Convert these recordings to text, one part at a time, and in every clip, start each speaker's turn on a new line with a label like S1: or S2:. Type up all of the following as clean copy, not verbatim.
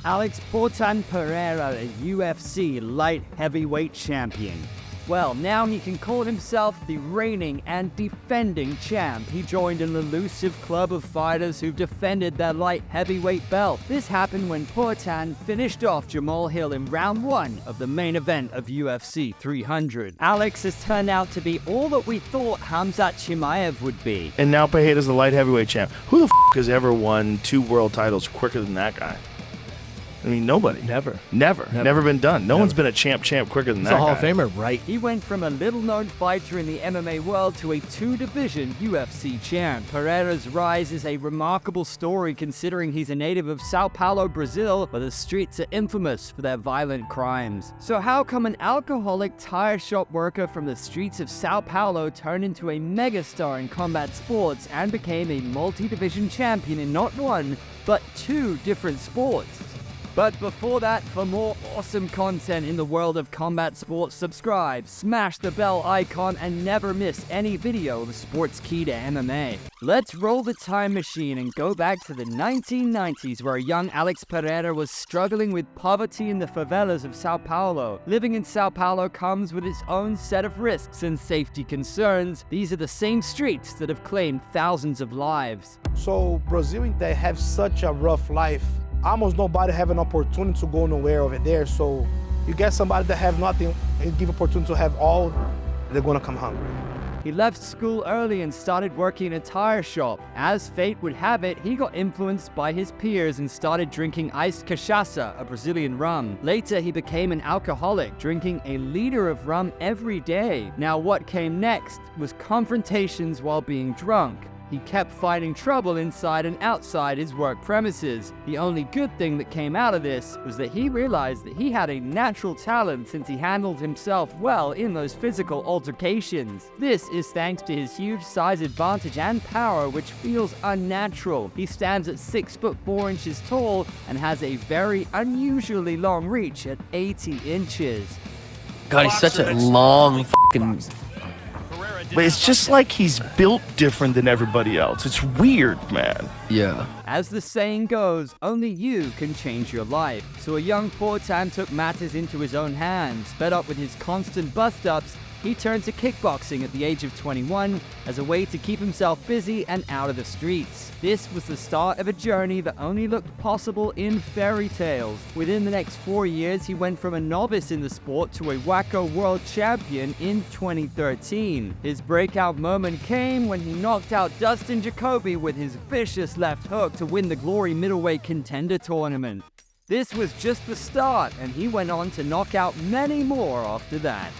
S1: Alex Poatan Pereira, a UFC light heavyweight champion. Well, now he can call himself the reigning and defending champ. He joined an elusive club of fighters who defended their light heavyweight belt. This happened when Poatan finished off Jamal Hill in round 1 of the main event of UFC 300. Alex has turned out to be all that we thought Khamzat Chimaev would be.
S2: And now Pereira's the light heavyweight champ. Who the has ever won 2 world titles quicker than that guy? I mean, nobody. Never been done. No one's been a champ quicker than that guy.
S3: He's a Hall of Famer, right?
S1: He went from a little-known fighter in the MMA world to a 2-division UFC champ. Pereira's rise is a remarkable story considering he's a native of Sao Paulo, Brazil, where the streets are infamous for their violent crimes. So how come an alcoholic tire shop worker from the streets of Sao Paulo turned into a megastar in combat sports and became a multi-division champion in not 1, but 2 different sports? But before that, for more awesome content in the world of combat sports, subscribe, smash the bell icon, and never miss any video of Sportskeeda MMA. Let's roll the time machine and go back to the 1990s, where young Alex Pereira was struggling with poverty in the favelas of Sao Paulo. Living in Sao Paulo comes with its own set of risks and safety concerns. These are the same streets that have claimed thousands of lives.
S4: So Brazilians, they have such a rough life. Almost nobody have an opportunity to go nowhere over there. So you get somebody that have nothing and give opportunity to have all, they're gonna come hungry.
S1: He left school early and started working in a tire shop. As fate would have it, he got influenced by his peers and started drinking iced cachaça, a Brazilian rum. Later, he became an alcoholic, drinking a liter of rum every day. Now, what came next was confrontations while being drunk. He kept fighting trouble inside and outside his work premises. The only good thing that came out of this was that he realized that he had a natural talent since he handled himself well in those physical altercations. This is thanks to his huge size advantage and power, which feels unnatural. He stands at 6'4" tall and has a very unusually long reach at 80 inches.
S3: God, he's such a long fucking...
S2: But it's just like he's built different than everybody else. It's weird, man.
S3: Yeah.
S1: As the saying goes, only you can change your life. So a young Poatan took matters into his own hands. Fed up with his constant bust-ups, he turned to kickboxing at the age of 21 as a way to keep himself busy and out of the streets. This was the start of a journey that only looked possible in fairy tales. Within the next 4 years, he went from a novice in the sport to a WACO world champion in 2013. His breakout moment came when he knocked out Dustin Jacoby with his vicious left hook to win the Glory Middleweight Contender Tournament. This was just the start, and he went on to knock out many more after that.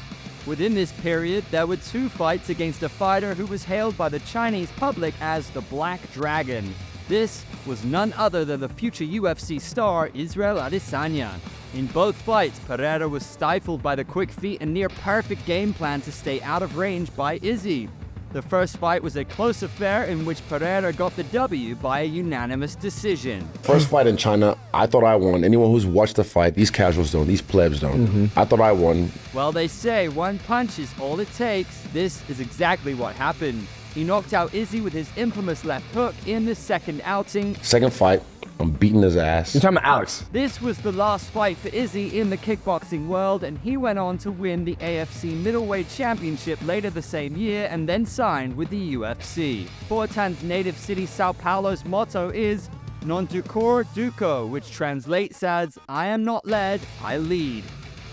S1: Within this period, there were 2 fights against a fighter who was hailed by the Chinese public as the Black Dragon. This was none other than the future UFC star Israel Adesanya. In both fights, Pereira was stifled by the quick feet and near-perfect game plan to stay out of range by Izzy. The first fight was a close affair in which Pereira got the W by a unanimous decision.
S5: First fight in China, I thought I won. Anyone who's watched the fight, these casuals don't, these plebs don't. I thought I won.
S1: Well, they say one punch is all it takes. This is exactly what happened. He knocked out Izzy with his infamous left hook in the second outing.
S5: Second fight, I'm beating his ass.
S3: You're talking about Alex.
S1: This was the last fight for Izzy in the kickboxing world, and he went on to win the AFC Middleweight Championship later the same year and then signed with the UFC. Poatan's native city Sao Paulo's motto is Non ducor duco, which translates as I am not led, I lead.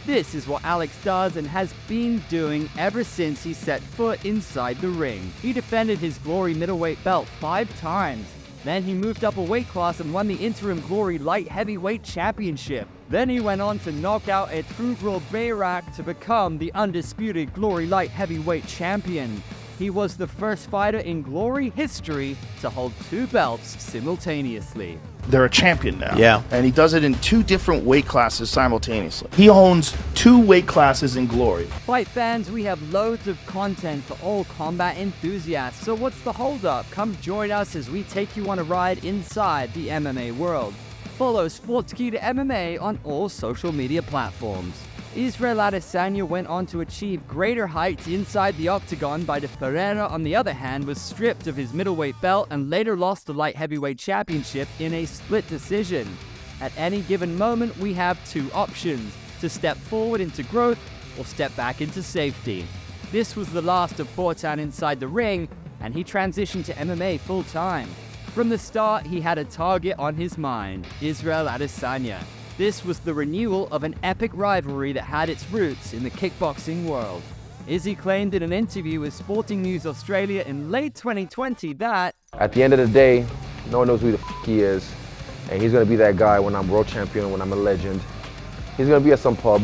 S1: This is what Alex does and has been doing ever since he set foot inside the ring. He defended his Glory Middleweight belt 5 times. Then he moved up a weight class and won the interim Glory Light Heavyweight Championship. Then he went on to knock out Poatan Pereira to become the undisputed Glory Light Heavyweight Champion. He was the first fighter in Glory history to hold 2 belts simultaneously.
S2: They're a champion now.
S3: Yeah.
S2: And he does it in 2 different weight classes simultaneously. He owns 2 weight classes in Glory.
S1: Fight fans, we have loads of content for all combat enthusiasts, so what's the holdup? Come join us as we take you on a ride inside the MMA world. Follow Sportskeeda MMA on all social media platforms. Israel Adesanya went on to achieve greater heights inside the octagon, but Pereira, on the other hand, was stripped of his middleweight belt and later lost the light heavyweight championship in a split decision. At any given moment, we have two options: to step forward into growth or step back into safety. This was the last of Poatan inside the ring, and he transitioned to MMA full-time. From the start, he had a target on his mind: Israel Adesanya. This was the renewal of an epic rivalry that had its roots in the kickboxing world. Izzy claimed in an interview with Sporting News Australia in late 2020 that,
S6: at the end of the day, no one knows who the he is, and he's gonna be that guy when I'm world champion, when I'm a legend. He's gonna be at some pub,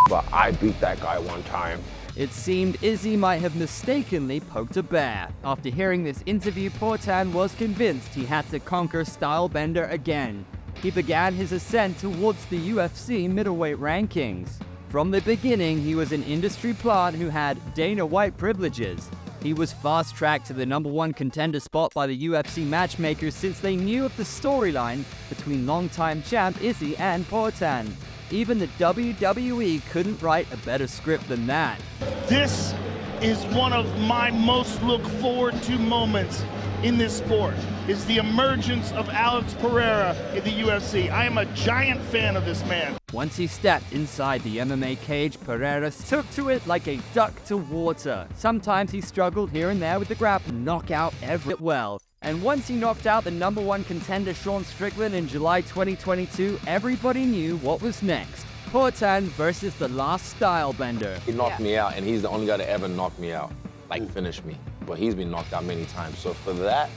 S6: but I beat that guy one time.
S1: it seemed Izzy might have mistakenly poked a bear. After hearing this interview, Poatan was convinced he had to conquer Stylebender again. He began his ascent towards the UFC middleweight rankings. From the beginning, he was an industry plant who had Dana White privileges. He was fast-tracked to the #1 contender spot by the UFC matchmakers since they knew of the storyline between longtime champ Izzy and Poatan. Even the WWE couldn't write a better script than that.
S7: This is one of my most look forward to moments in this sport, is the emergence of Alex Pereira in the UFC. I am a giant fan of this man.
S1: Once he stepped inside the MMA cage, Pereira took to it like a duck to water. Sometimes he struggled here and there with the grapple, knockout every well. And once he knocked out the #1 contender Sean Strickland in July 2022, everybody knew what was next. Poatan versus the last Stylebender.
S6: He knocked me out, and he's the only guy to ever knock me out, like finish me. But he's been knocked out many times, so for that,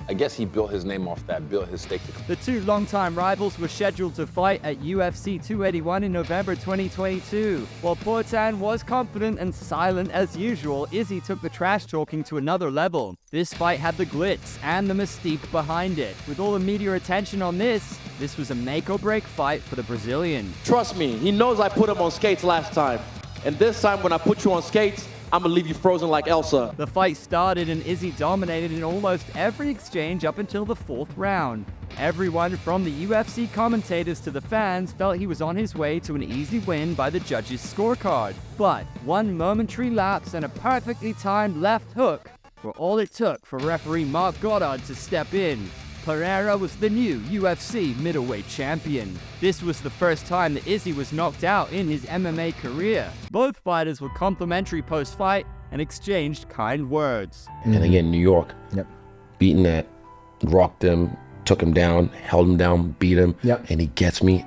S6: I guess he built his name off that, built his stake.
S1: The two longtime rivals were scheduled to fight at UFC 281 in November 2022. While Poatan was confident and silent as usual, Izzy took the trash talking to another level. This fight had the glitz and the mystique behind it. With all the media attention on this was a make or break fight for the Brazilian.
S8: Trust me, he knows I put him on skates last time. And this time when I put you on skates, I'm gonna leave you frozen like Elsa.
S1: The fight started and Izzy dominated in almost every exchange up until the 4th round. Everyone from the UFC commentators to the fans felt he was on his way to an easy win by the judges' scorecard. But one momentary lapse and a perfectly timed left hook were all it took for referee Mark Goddard to step in. Pereira was the new UFC middleweight champion. This was the first time that Izzy was knocked out in his MMA career. Both fighters were complimentary post-fight and exchanged kind words.
S5: And again, New York, beating that, rocked him, took him down, held him down, beat him, and he gets me.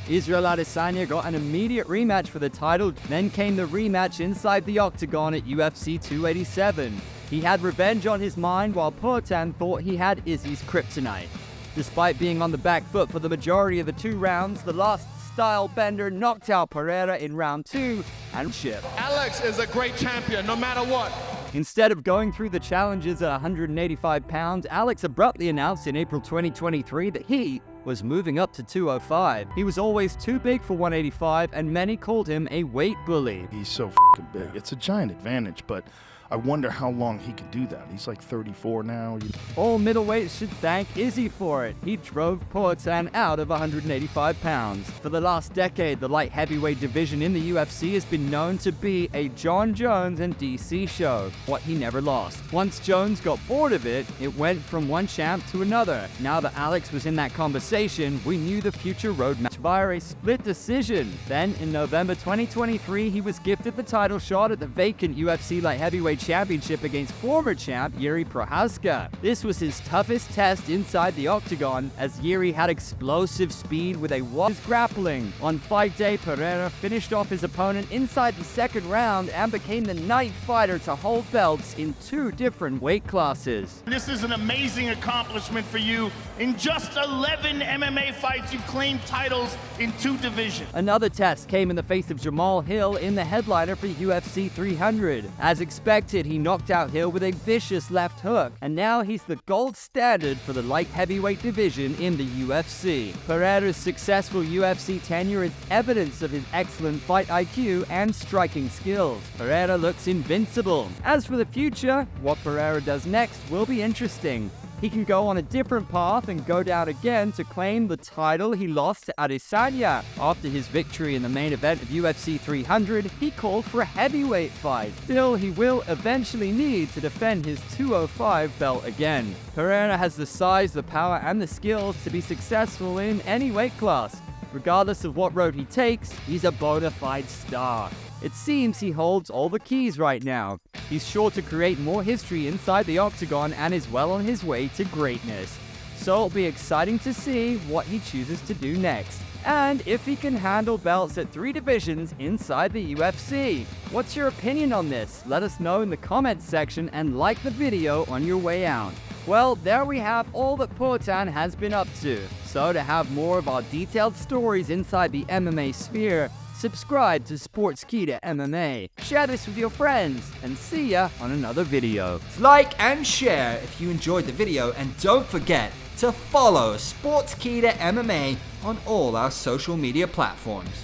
S1: Israel Adesanya got an immediate rematch for the title. Then came the rematch inside the octagon at UFC 287. He had revenge on his mind while Poatan thought he had Izzy's kryptonite. Despite being on the back foot for the majority of the 2 rounds, the last Stylebender knocked out Pereira in round 2 and shipped.
S9: Alex is a great champion, no matter what.
S1: Instead of going through the challenges at 185 pounds, Alex abruptly announced in April 2023 that he was moving up to 205. He was always too big for 185, and many called him a weight bully.
S2: He's so f***ing big. It's a giant advantage, but I wonder how long he could do that. He's like 34 now.
S1: All middleweights should thank Izzy for it. He drove Poatan out of 185 pounds. For the last decade, the light heavyweight division in the UFC has been known to be a John Jones and DC show, what he never lost. Once Jones got bored of it, it went from one champ to another. Now that Alex was in that conversation, we knew the future roadmap via a split decision. Then, in November 2023, he was gifted the title shot at the vacant UFC light heavyweight championship against former champ Jiri Prochazka. This was his toughest test inside the octagon, as Jiri had explosive speed with a wild grappling. On fight day, Pereira finished off his opponent inside the 2nd round and became the 9th fighter to hold belts in 2 different weight classes.
S7: This is an amazing accomplishment for you. In just 11 MMA fights, you've claimed titles in 2 divisions.
S1: Another test came in the face of Jamal Hill in the headliner for UFC 300. As expected, he knocked out Hill with a vicious left hook, and now he's the gold standard for the light heavyweight division in the UFC. Pereira's successful UFC tenure is evidence of his excellent fight IQ and striking skills. Pereira looks invincible. As for the future, what Pereira does next will be interesting. he can go on a different path and go down again to claim the title he lost to Adesanya. After his victory in the main event of UFC 300, he called for a heavyweight fight. Still, he will eventually need to defend his 205 belt again. Pereira has the size, the power, and the skills to be successful in any weight class. Regardless of what road he takes, he's a bona fide star. It seems he holds all the keys right now. He's sure to create more history inside the octagon and is well on his way to greatness. So it'll be exciting to see what he chooses to do next, and if he can handle belts at 3 divisions inside the UFC. What's your opinion on this? Let us know in the comments section and like the video on your way out. Well, there we have all that Poatan has been up to. So to have more of our detailed stories inside the MMA sphere, subscribe to Sportskeeda MMA, share this with your friends, and see ya on another video.
S10: Like and share if you enjoyed the video, and don't forget to follow Sportskeeda MMA on all our social media platforms.